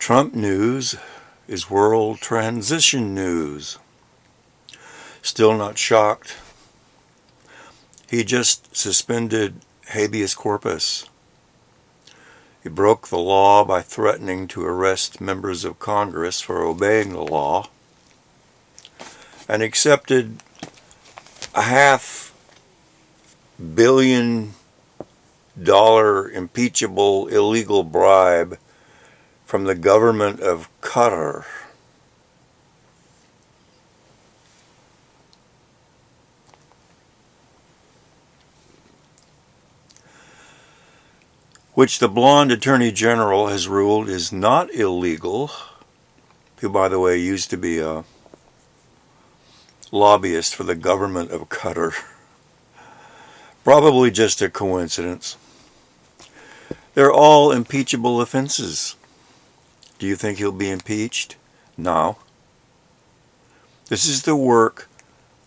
Trump news is world transition news. Still not shocked. He just suspended habeas corpus. He broke the law by threatening to arrest members of Congress for obeying the law, and accepted a $500 million impeachable illegal bribe from the government of Qatar. Which the blonde attorney general has ruled is not illegal, who, by the way, used to be a lobbyist for the government of Qatar. Probably just a coincidence. They're all impeachable offenses. Do you think he'll be impeached? No. This is the work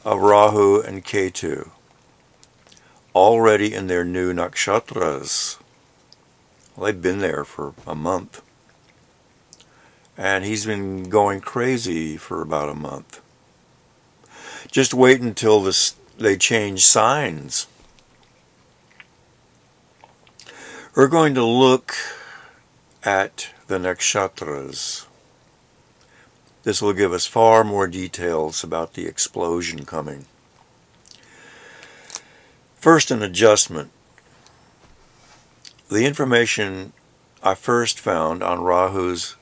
of Rahu and Ketu, already in their new Nakshatras. Well, they've been there for a month. And he's been going crazy for about a month. Just wait until they change signs. We're going to look at the Nakshatras. This will give us far more details about the explosion coming. First, an adjustment. The information I first found on Rahu's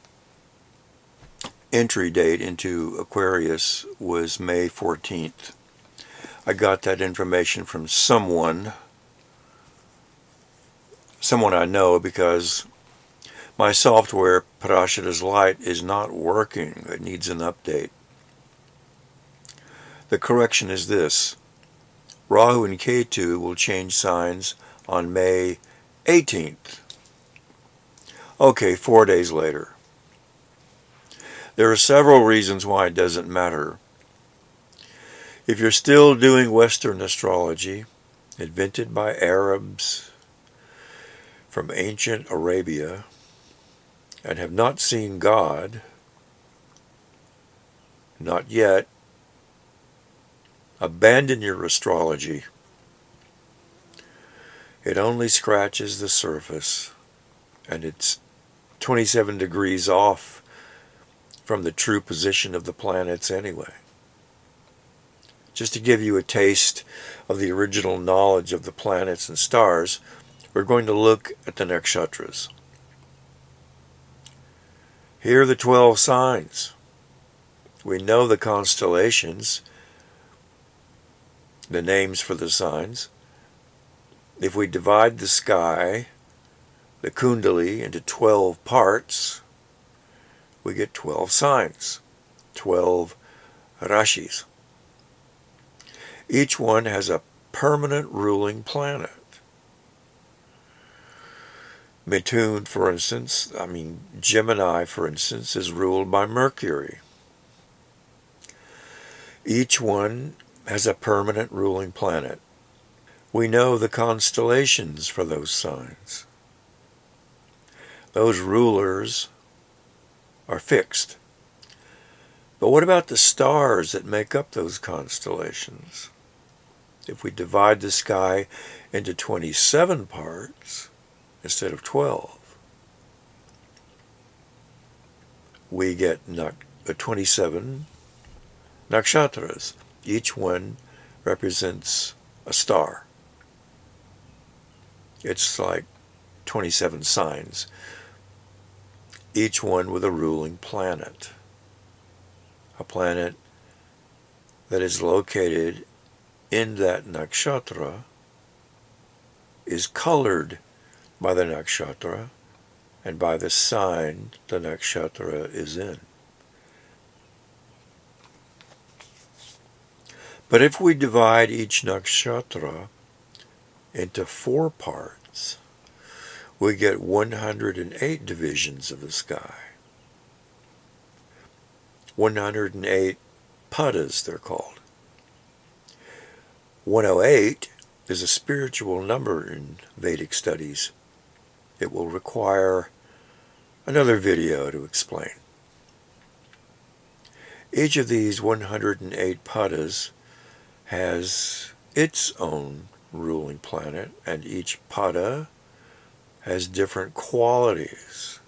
entry date into Aquarius was May 14th. I got that information from someone I know, because my software, Parashara's Light, is not working. It needs an update. The correction is this. Rahu and Ketu will change signs on May 18th. Okay, 4 days later. There are several reasons why it doesn't matter. If you're still doing Western astrology, invented by Arabs from ancient Arabia, and have not seen God, not yet, abandon your astrology. It only scratches the surface, and it's 27 degrees off from the true position of the planets anyway. Just to give you a taste of the original knowledge of the planets and stars, we're going to look at the Nakshatras. Here are the 12 signs. We know the constellations, the names for the signs. If we divide the sky, the kundali, into 12 parts, we get 12 signs, 12 rashis. Each one has a permanent ruling planet. Gemini, for instance, is ruled by Mercury. Each one has a permanent ruling planet. We know the constellations for those signs. Those rulers are fixed. But what about the stars that make up those constellations? If we divide the sky into 27 parts instead of 12, we get 27 Nakshatras. Each one represents a star. It's like 27 signs, each one with a ruling planet. A planet that is located in that nakshatra is colored by the nakshatra and by the sign the nakshatra is in. But if we divide each nakshatra into 4 parts, we get 108 divisions of the sky. 108 padas, they're called. 108 is a spiritual number in Vedic studies. It will require another video to explain. Each of these 108 padas has its own ruling planet, and each pada has different qualities.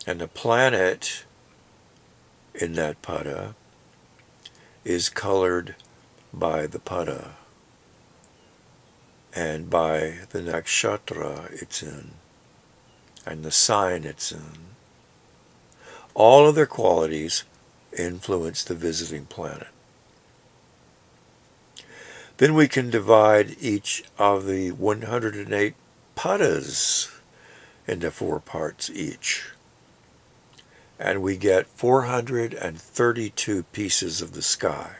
And the planet in that pada is colored by the pada and by the nakshatra it's in and the sign it's in. All of their qualities influence the visiting planet. Then we can divide each of the 108 padas into 4 parts each. And we get 432 pieces of the sky,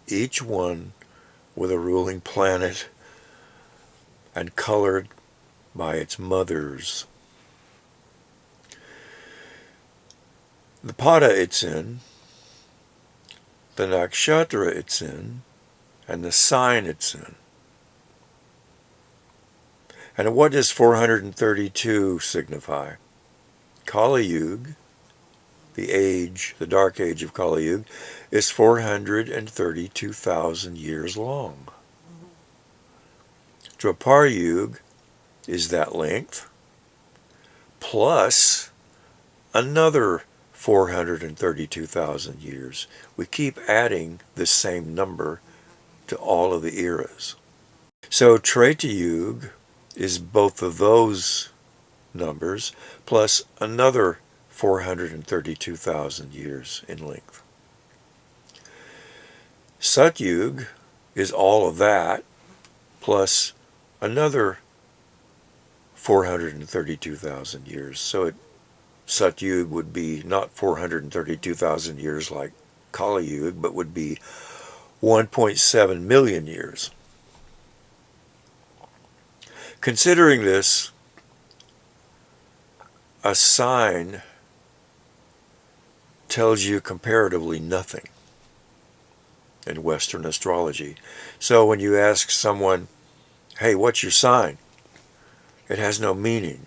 each one with a ruling planet and colored by its mothers. The pada it's in, the nakshatra it's in, and the sign it's in. And what does 432 signify? Kali Yuga, the dark age of Kali Yuga, is 432,000 years long. Dwapar Yuga is that length, plus another 432,000 years. We keep adding the same number to all of the eras. So Treta Yuga is both of those numbers, plus another 432,000 years in length. Satyug is all of that, plus another 432,000 years. So Satyug would be not 432,000 years like Kali Yuga, but would be 1.7 million years. Considering this, a sign tells you comparatively nothing in Western astrology. So when you ask someone, hey, what's your sign? It has no meaning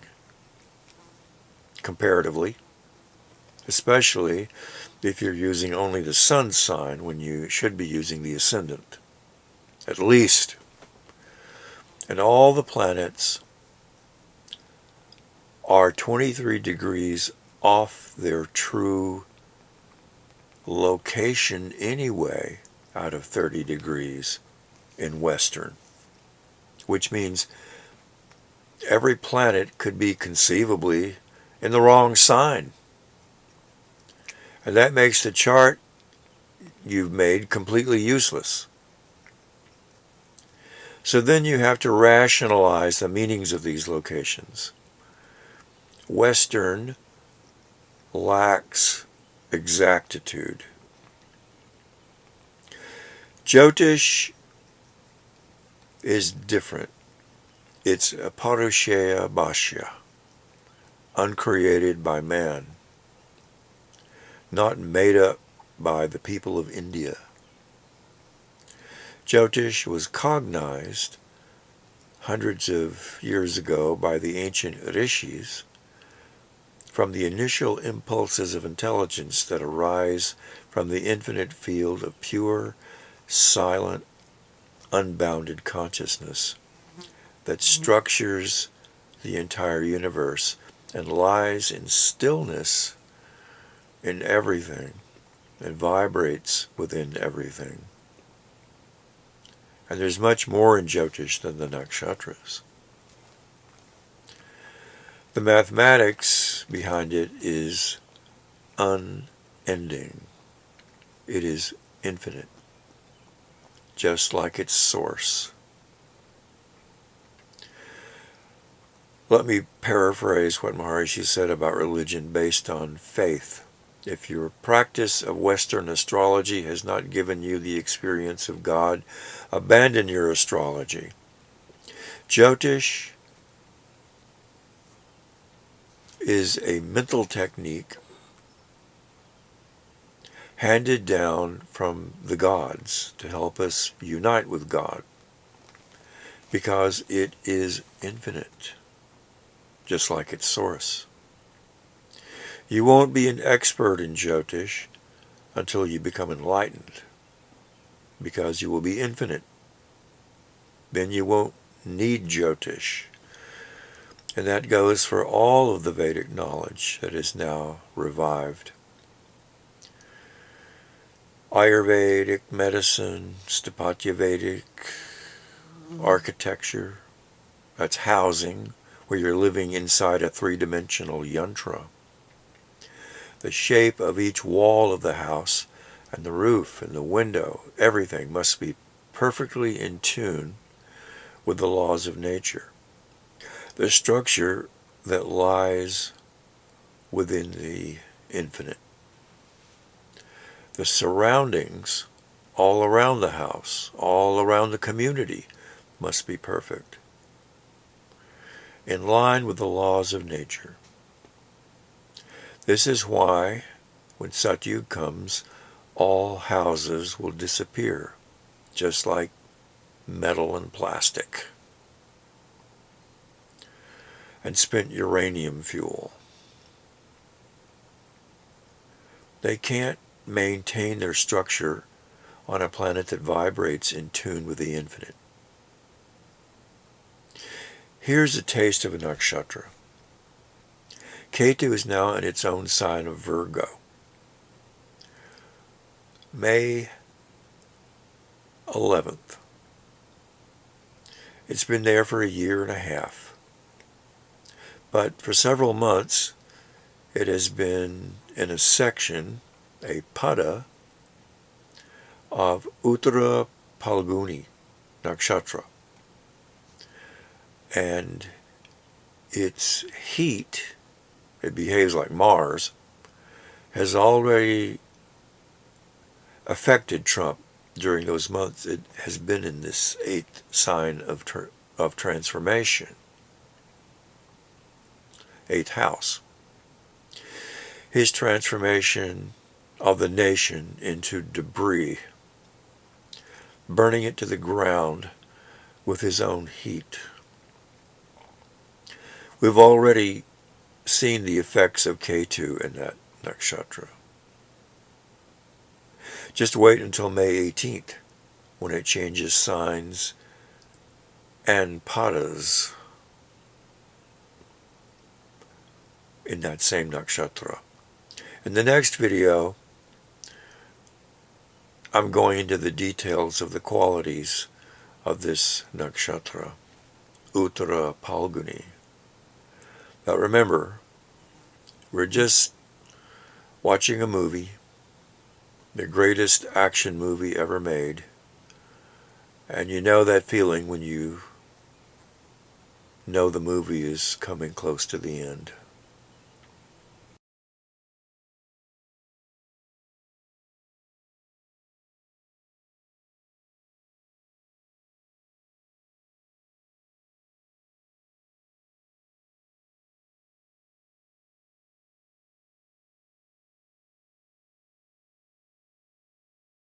comparatively, especially if you're using only the sun sign when you should be using the ascendant, at least. And all the planets are 23 degrees off their true location anyway, out of 30 degrees in Western, which means every planet could be conceivably in the wrong sign. And that makes the chart you've made completely useless. So then you have to rationalize the meanings of these locations. Western lacks exactitude. Jyotish is different. It's a Parushaya Bhashya, uncreated by man, not made up by the people of India. Jyotish was cognized hundreds of years ago by the ancient rishis from the initial impulses of intelligence that arise from the infinite field of pure, silent, unbounded consciousness that structures the entire universe and lies in stillness in everything and vibrates within everything. And there's much more in Jyotish than the Nakshatras. The mathematics behind it is unending. It is infinite, just like its source. Let me paraphrase what Maharishi said about religion based on faith. If your practice of Western astrology has not given you the experience of God, abandon your astrology. Jyotish is a mental technique handed down from the gods to help us unite with God, because it is infinite, just like its source. You won't be an expert in Jyotish until you become enlightened, because you will be infinite. Then you won't need Jyotish. And that goes for all of the Vedic knowledge that is now revived. Ayurvedic medicine, Sthapatya Vedic architecture, that's housing, where you're living inside a three-dimensional yantra. The shape of each wall of the house and the roof and the window, everything must be perfectly in tune with the laws of nature. The structure that lies within the infinite. The surroundings all around the house, all around the community, must be perfect, in line with the laws of nature. This is why, when Satyug comes, all houses will disappear, just like metal and plastic, and spent uranium fuel. They can't maintain their structure on a planet that vibrates in tune with the infinite. Here's a taste of a nakshatra. Ketu is now in its own sign of Virgo. May 11th. It's been there for a year and a half. But for several months, it has been in a section, a pada, of Uttara Phalguni Nakshatra. And its heat, it behaves like Mars, has already affected Trump during those months. It has been in this 8th sign of transformation, 8th house. His transformation of the nation into debris, burning it to the ground with his own heat. We've already seen the effects of Ketu in that nakshatra. Just wait until May 18th, when it changes signs and padas in that same nakshatra. In the next video, I'm going into the details of the qualities of this nakshatra, Uttara Phalguni. But remember, we're just watching a movie, the greatest action movie ever made, and you know that feeling when you know the movie is coming close to the end.